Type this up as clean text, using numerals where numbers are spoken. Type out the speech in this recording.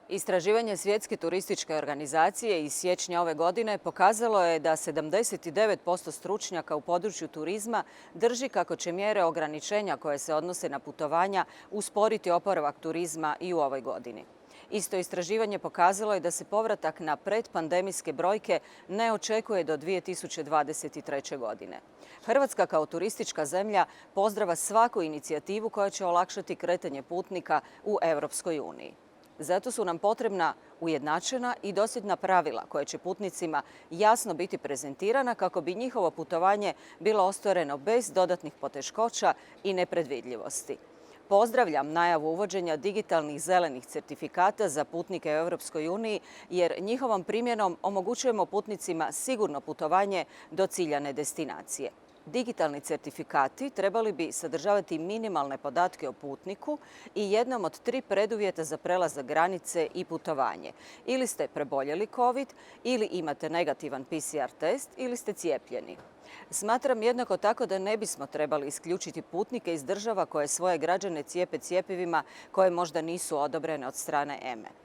Istraživanje Svjetske turističke organizacije iz siječnja ove godine pokazalo je da 79% stručnjaka u području turizma drži kako će mjere ograničenja koje se odnose na putovanja usporiti oporavak turizma i u ovoj godini. Isto istraživanje pokazalo je da se povratak na predpandemijske brojke ne očekuje do 2023. godine. Hrvatska kao turistička zemlja pozdravlja svaku inicijativu koja će olakšati kretanje putnika u Europskoj uniji. Zato su nam potrebna ujednačena i dosljedna pravila koje će putnicima jasno biti prezentirana kako bi njihovo putovanje bilo ostvareno bez dodatnih poteškoća i nepredvidljivosti. Pozdravljam najavu uvođenja digitalnih zelenih certifikata za putnike u Europskoj uniji jer njihovom primjenom omogućujemo putnicima sigurno putovanje do ciljane destinacije. Digitalni certifikati trebali bi sadržavati minimalne podatke o putniku i jednom od 3 preduvjeta za prelazak granice i putovanje. Ili ste preboljeli COVID, ili imate negativan PCR test, ili ste cijepljeni. Smatram jednako tako da ne bismo trebali isključiti putnike iz država koje svoje građane cijepe cjepivima koje možda nisu odobrene od strane EME.